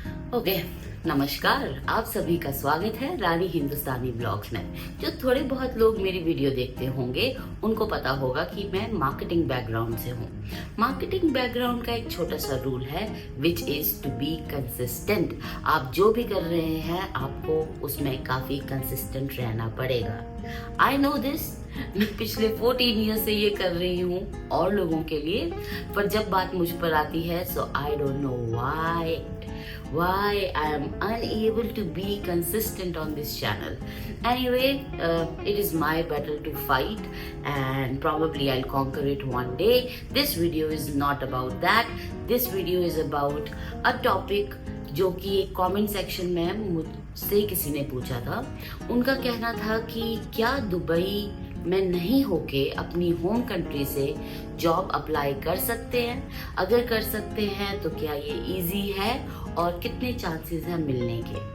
Okay, नमस्कार। आप सभी का स्वागत है रानी हिंदुस्तानी ब्लॉग्स में। जो थोड़े बहुत लोग मेरी वीडियो देखते होंगे उनको पता होगा कि मैं मार्केटिंग बैकग्राउंड से हूँ। मार्केटिंग बैकग्राउंड का एक छोटा सा रूल है which is to be consistent. आप जो भी कर रहे हैं आपको उसमें काफी कंसिस्टेंट रहना पड़ेगा। आई नो दिस, मैं पिछले 14 ईयर्स से ये कर रही हूँ और लोगों के लिए, पर जब बात मुझ पर आती है so I don't know why I am unable to be consistent on this channel. Anyway, it is my battle to fight and probably I'll conquer it one day. This video is not about that. This video is about a topic जो कि एक comment section में मुझसे किसी ने पूछा था। उनका कहना था कि क्या दुबई में नहीं होके अपनी होम कंट्री से जॉब अप्लाई कर सकते हैं? अगर कर सकते हैं तो क्या ये इजी है और कितने चांसेस हैं मिलने के?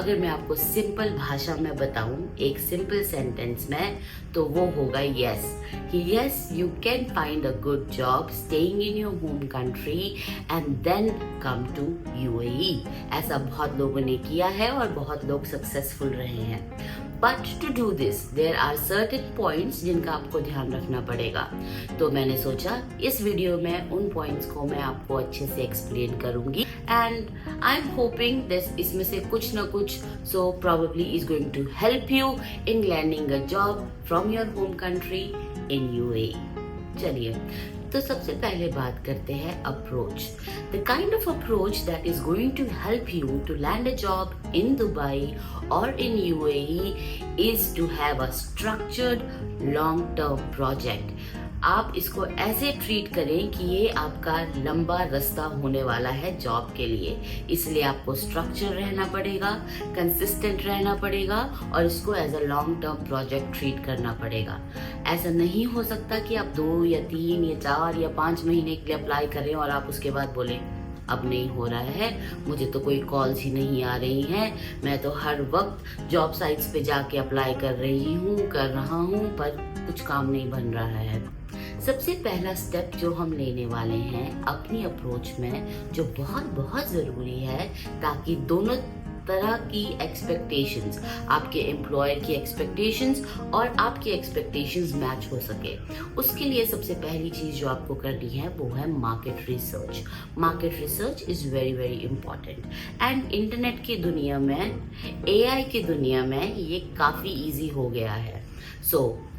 अगर मैं आपको सिंपल भाषा में बताऊं, एक सिंपल सेंटेंस में, तो वो होगा यस, कि yes you can find a good job staying in your home country and then come to UAE. ऐसा बहुत लोगों ने किया है और बहुत लोग सक्सेसफुल रहे हैं। But to do this there are certain points जिनका आपको ध्यान रखना पड़ेगा। तो मैंने सोचा इस वीडियो में उन पॉइंट्स को मैं आपको अच्छे से एक्सप्लेन करूंगी and I am hoping this इसमें से कुछ ना कुछ so probably is going to help you in landing a job from your home country in UAE. चलिए, तो सबसे पहले बात करते हैं approach. The kind of approach that is going to help you to land a job in Dubai और in UAE is to have a structured long term project. आप इसको ऐसे ट्रीट करें कि ये आपका लंबा रास्ता होने वाला है जॉब के लिए, इसलिए आपको स्ट्रक्चर रहना पड़ेगा, कंसिस्टेंट रहना पड़ेगा और इसको as a long term project treat करना पड़ेगा। ऐसा नहीं हो सकता कि आप 2 या 3 या 4 या 5 महीने के लिए अप्लाई करें और आप उसके बाद बोलें अब नहीं हो रहा है, मुझे तो कोई कॉल्स ही नहीं आ रही हैं, मैं तो हर वक्त जॉब साइट्स पे जाके अप्लाई कर रहा हूँ पर कुछ काम नहीं बन रहा है। सबसे पहला स्टेप जो हम लेने वाले हैं अपनी अप्रोच में, जो बहुत बहुत ज़रूरी है ताकि दोनों तरह की एक्सपेक्टेशंस, आपके एम्प्लॉयर की एक्सपेक्टेशंस और आपकी एक्सपेक्टेशंस मैच हो सके, उसके लिए सबसे पहली चीज़ जो आपको करनी है वो है market research. Market research is very very important and internet की दुनिया में, एआई की दुनिया में ये काफ़ी ईजी हो गया है।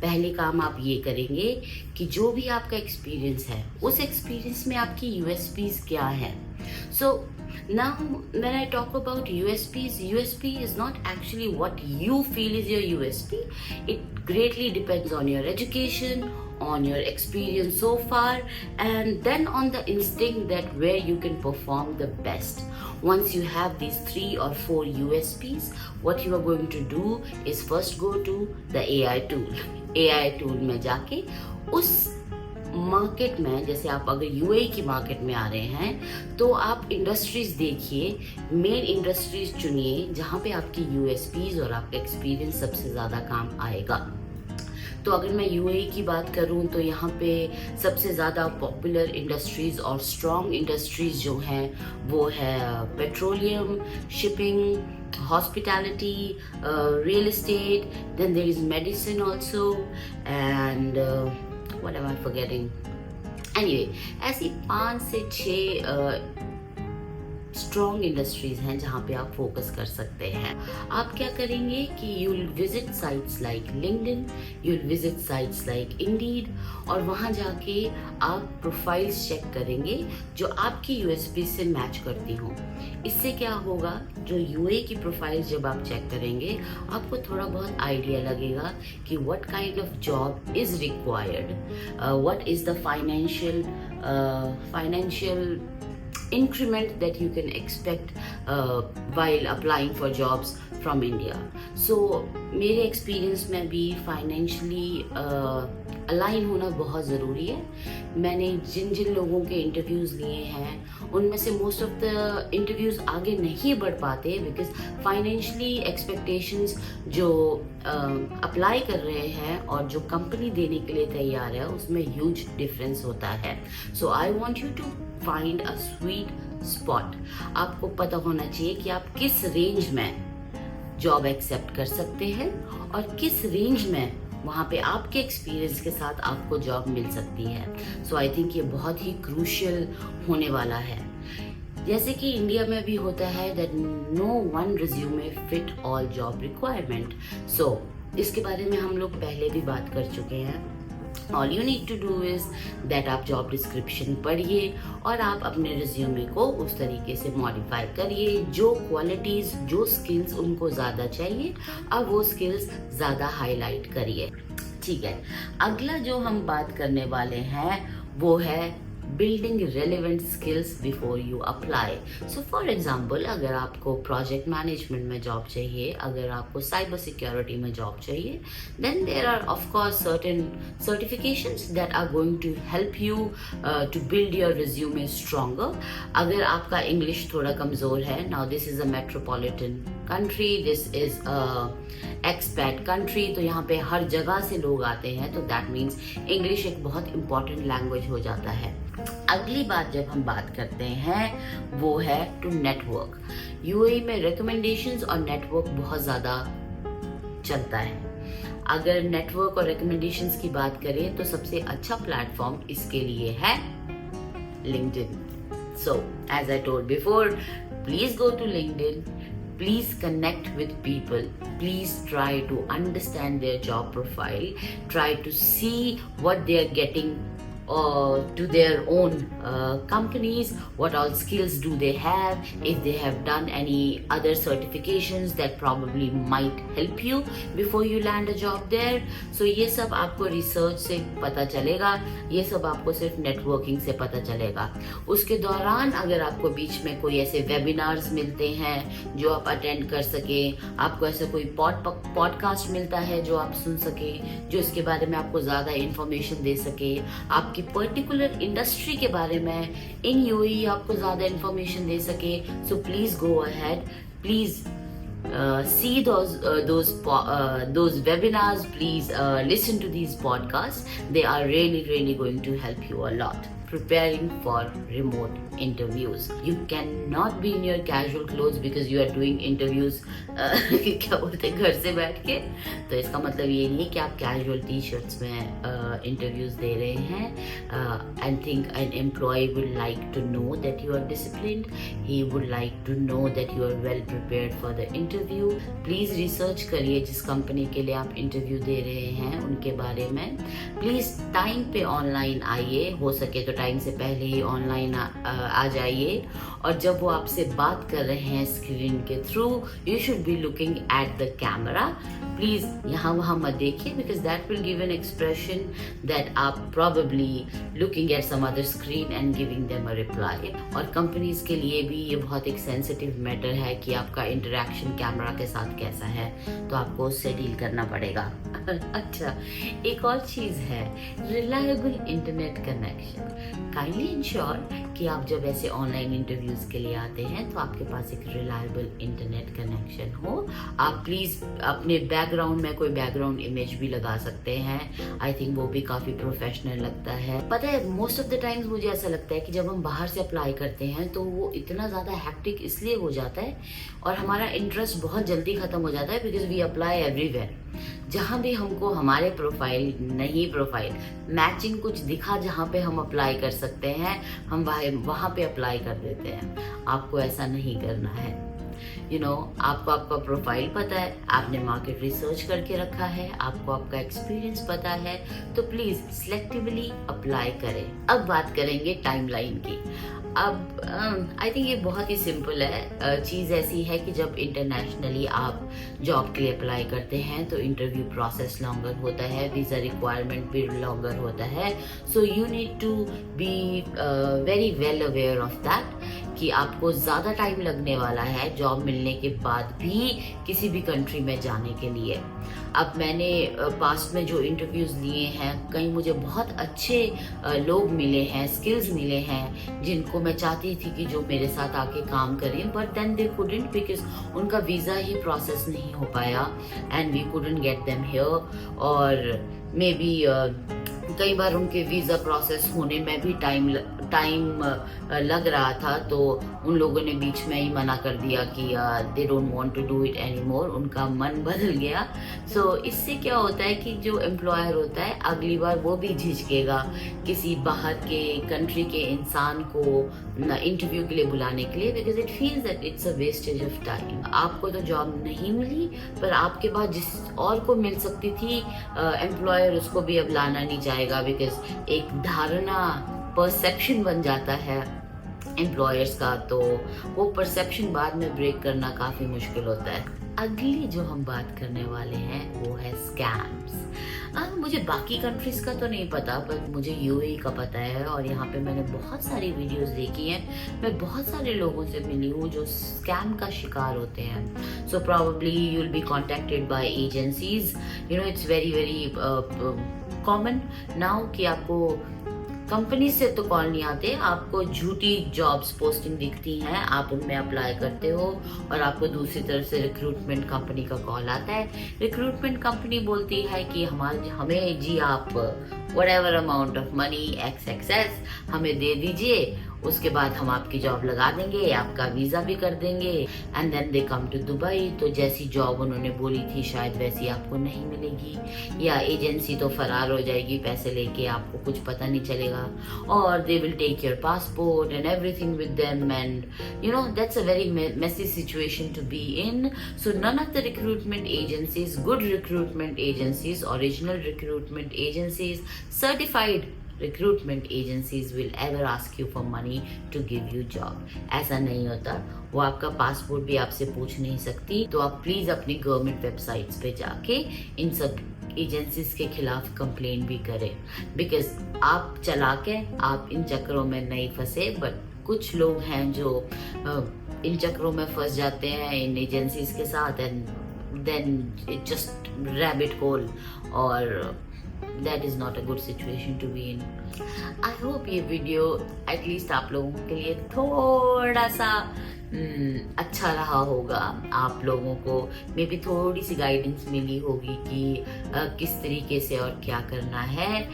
पहले काम आप ये करेंगे कि जो भी आपका एक्सपीरियंस है उस एक्सपीरियंस में आपकी यूएसपीज क्या है। Now when I talk about USPs, USP is not actually what you feel is your USP. It greatly depends on your education, on your experience so far, and then on the instinct that where you can perform the best. Once you have these 3 or 4 USPs, what you are going to do is first go to the AI tool. AI tool में जाके उस market में, जैसे आप अगर UAE की market में आ रहे हैं तो आप इंडस्ट्रीज देखिए, मेन इंडस्ट्रीज चुनिए जहाँ पे आपकी यूएसपीज और आपका एक्सपीरियंस सबसे ज़्यादा काम आएगा। तो अगर मैं यूएई की बात करूं तो यहाँ पे सबसे ज़्यादा पॉपुलर इंडस्ट्रीज़ और स्ट्रॉन्ग इंडस्ट्रीज़ जो हैं वो है petroleum, shipping, hospitality, real estate, then there is medicine also and what am I forgetting? Anyway, ऐसी 5 से 6 स्ट्रॉन्ग इंडस्ट्रीज हैं जहाँ पे आप फोकस कर सकते हैं। आप क्या करेंगे कि you will visit sites like LinkedIn, you will visit sites like Indeed और वहाँ जाके आप प्रोफाइल्स चेक करेंगे जो आपकी यूएसपी से मैच करती हों। इससे क्या होगा, जो यूए की प्रोफाइल्स जब आप चेक करेंगे आपको थोड़ा बहुत आइडिया लगेगा कि what kind of job is required, what is the financial increment that you can expect while applying for jobs from India. So मेरे एक्सपीरियंस में भी फाइनेंशियली अलाइन होना बहुत ज़रूरी है। मैंने जिन जिन लोगों के इंटरव्यूज़ लिए हैं उनमें से मोस्ट ऑफ द इंटरव्यूज़ आगे नहीं बढ़ पाते बिकॉज फाइनेंशियली एक्सपेक्टेशंस जो अप्लाई कर रहे हैं और जो कंपनी देने के लिए तैयार है उसमें ह्यूज डिफरेंस होता है। So I want you to find a sweet spot. आपको पता होना चाहिए कि आप किस रेंज में जॉब एक्सेप्ट कर सकते हैं और किस रेंज में वहाँ पे आपके एक्सपीरियंस के साथ आपको जॉब मिल सकती है। सो आई थिंक ये बहुत ही क्रूशियल होने वाला है। जैसे कि इंडिया में भी होता है that no one resume fit all job requirement. So इसके बारे में हम लोग पहले भी बात कर चुके हैं। All you need to do is that आप जॉब डिस्क्रिप्शन पढ़िए और आप अपने रिज्यूमे को उस तरीके से मॉडिफाई करिए, जो क्वालिटीज जो स्किल्स उनको ज़्यादा चाहिए अब वो स्किल्स ज़्यादा हाईलाइट करिए। ठीक है, अगला जो हम बात करने वाले हैं वो है building relevant skills before you apply. So for example, अगर आपको प्रोजेक्ट मैनेजमेंट में जॉब चाहिए, अगर आपको साइबर सिक्योरिटी में जॉब चाहिए, then there are of course certain certifications that are going to help you to build your resume stronger. अगर आपका इंग्लिश थोड़ा कमज़ोर है, now this is a metropolitan country, this is expat country, तो यहाँ पे हर जगह से लोग आते हैं, तो दैट मीन्स इंग्लिश एक बहुत इंपॉर्टेंट लैंग्वेज हो जाता है। अगली बात जब हम बात करते हैं वो है टू नेटवर्क। यूएई में रिकमेंडेशंस और नेटवर्क बहुत ज़्यादा चलता है। अगर नेटवर्क और रिकमेंडेशंस की बात करें तो सबसे अच्छा प्लेटफॉर्म इसके लिए है LinkedIn. So as I told before, please go to LinkedIn, please connect with people, please try to understand their job profile, try to see what they are getting to their own companies, what all skills do they have, if they have done any other certifications that probably might help you before you land a job there. So ये सब आपको research से पता चलेगा, ये सब आपको सिर्फ नेटवर्किंग से पता चलेगा। उसके दौरान अगर आपको बीच में कोई ऐसे वेबिनार्स मिलते हैं जो आप अटेंड कर सके, आपको ऐसा कोई पॉडकास्ट मिलता है जो आप सुन सके, जो इसके बारे में आपको ज़्यादा इंफॉर्मेशन दे सके, आपकी पर्टिकुलर इंडस्ट्री के बारे में इन यूएई आपको ज़्यादा इंफॉर्मेशन दे सके, so please go ahead, please see those webinars, please listen to these podcasts. They are really going to help you a lot preparing for remote interviews. You cannot be in your casual clothes because you are doing interviews क्या बोलते हैं, घर से बैठ के। तो इसका मतलब ये नहीं कि आप कैजुअल टी शर्ट्स में इंटरव्यूज दे रहे हैं। I think an employ would like to know that you are disciplined, he would like to know that you are well prepared for the interview. Please research करिए जिस company के लिए आप interview दे रहे हैं उनके बारे में। प्लीज़ टाइम पे ऑनलाइन आइए, हो सके तो टाइम से पहले ही ऑनलाइन आ जाइए, और जब वो आपसे बात कर रहे हैं स्क्रीन के through, you should be looking at the camera. Please यहाँ वहाँ मत देखिए, because that will give an expression that आप probably looking at some other screen and giving them a reply. और कंपनीज के लिए भी ये बहुत एक सेंसिटिव मैटर है कि आपका इंटरेक्शन कैमरा के साथ कैसा है, तो आपको उससे डील करना पड़ेगा। अच्छा, एक और चीज है, reliable internet connection. Kindly ensure कि आप जब ऐसे ऑनलाइन इंटरव्यूज के लिए आते हैं तो आपके पास एक रिलायबल इंटरनेट कनेक्शन हो। आप प्लीज अपने बैकग्राउंड में कोई बैकग्राउंड इमेज भी लगा सकते हैं, आई थिंक वो भी काफी प्रोफेशनल लगता है। पता है, मोस्ट ऑफ द टाइम्स मुझे ऐसा लगता है कि जब हम बाहर से अप्लाई करते हैं तो वो इतना ज्यादा हैक्टिक इसलिए हो जाता है और हमारा इंटरेस्ट बहुत जल्दी खत्म हो जाता है, बिकॉज वी अप्लाई एवरीवेयर। जहाँ भी हमको हमारे प्रोफाइल मैचिंग कुछ दिखा जहाँ पे हम अप्लाई कर सकते हैं, हम वहाँ पे अप्लाई कर देते हैं। आपको ऐसा नहीं करना है। आपको आपका प्रोफाइल पता है, आपने मार्केट रिसर्च करके रखा है, आपको आपका एक्सपीरियंस पता है, तो प्लीज सिलेक्टिवली अप्लाई करें। अब बात करेंगे टाइमलाइन की। अब आई थिंक ये बहुत ही सिंपल है। चीज़ ऐसी है कि जब इंटरनेशनली आप जॉब के लिए अप्लाई करते हैं तो इंटरव्यू प्रोसेस लॉन्गर होता है, वीज़ा रिक्वायरमेंट भी लॉन्गर होता है। So you need to be very well aware of that कि आपको ज़्यादा टाइम लगने वाला है जॉब मिलने के बाद भी किसी भी कंट्री में जाने के लिए। अब मैंने पास्ट में जो इंटरव्यूज़ लिए हैं, कहीं मुझे बहुत अच्छे लोग मिले हैं, स्किल्स मिले हैं, जिनको मैं चाहती थी कि जो मेरे साथ आके काम करें, but then they couldn't because उनका वीज़ा ही प्रोसेस नहीं हो पाया and we couldn't get them here. और मे बी कई बार उनके वीज़ा प्रोसेस होने में भी टाइम लग रहा था, तो उन लोगों ने बीच में ही मना कर दिया कि they don't want to do it any more, उनका मन बदल गया। सो इससे क्या होता है कि जो एम्प्लॉयर होता है अगली बार वो भी झिझकेगा किसी बाहर के कंट्री के इंसान को इंटरव्यू के लिए बुलाने के लिए, because it feels that it's a wastage of time. आपको तो जॉब नहीं मिली, पर आपके बाद जिस और को मिल सकती थी एम्प्लॉयर उसको भी अब लाना नहीं चाहेगा, बिकॉज एक धारणा परसेप्शन बन जाता है एम्प्लॉयर्स का, तो वो परसेप्शन बाद में ब्रेक करना काफ़ी मुश्किल होता है। अगली जो हम बात करने वाले हैं वो है स्कैम्स। मुझे बाकी कंट्रीज का तो नहीं पता, पर मुझे यूएई का पता है, और यहाँ पे मैंने बहुत सारी वीडियोस देखी हैं। मैं बहुत सारे लोगों से मिली हूँ जो स्कैम का शिकार होते हैं। So probably you will be contacted bye agencies, you know it's very very common now कि आपको कंपनी से तो कॉल नहीं आते, आपको झूठी जॉब्स पोस्टिंग दिखती हैं, आप उनमें अप्लाई करते हो और आपको दूसरी तरफ से रिक्रूटमेंट कंपनी का कॉल आता है। रिक्रूटमेंट कंपनी बोलती है कि हमें जी आप whatever amount of money XXS हमें दे दीजिए, उसके बाद हम आपकी जॉब लगा देंगे, आपका वीज़ा भी कर देंगे, and then they come to Dubai. तो जैसी जॉब उन्होंने बोली थी शायद वैसी आपको नहीं मिलेगी, या एजेंसी तो फरार हो जाएगी पैसे लेके, आपको कुछ पता नहीं चलेगा, और they will take your passport and everything with them, and you know that's a very messy situation to be in. So none of the recruitment agencies, good recruitment agencies, original recruitment agencies, certified recruitment agencies will ever ask you for money to give you job. ऐसा नहीं होता, वो आपका passport भी आपसे पूछ नहीं सकती। तो आप प्लीज अपनी गवर्नमेंट वेबसाइट्स पे जाके इन सब एजेंसीज के खिलाफ कंप्लेन भी करें, बिकॉज आप चला के आप इन चक्रों में नहीं फंसे, बट कुछ लोग हैं जो इन चक्रों में फंस जाते हैं इन एजेंसीज के साथ, and then it just rabbit hole, और that is not a good situation to be in. I hope ये वीडियो एटलीस्ट आप लोगों के लिए थोड़ा सा अच्छा रहा होगा। आप लोगों को मे बी थोड़ी सी गाइडेंस मिली होगी कि किस तरीके से और क्या करना है।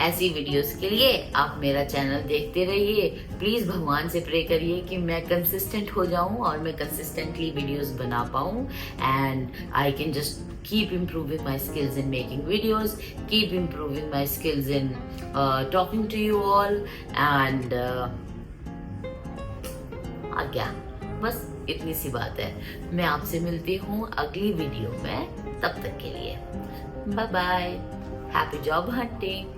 ऐसी वीडियोस के लिए आप मेरा चैनल देखते रहिए। प्लीज भगवान से प्रे करिए कि मैं कंसिस्टेंट हो जाऊं और मैं कंसिस्टेंटली वीडियोस बना पाऊं, and I can just keep improving my skills in making videos, keep improving my skills in talking to you all, and क्या, बस इतनी सी बात है। मैं आपसे मिलती हूँ अगली वीडियो में, तब तक के लिए bye bye, happy job hunting.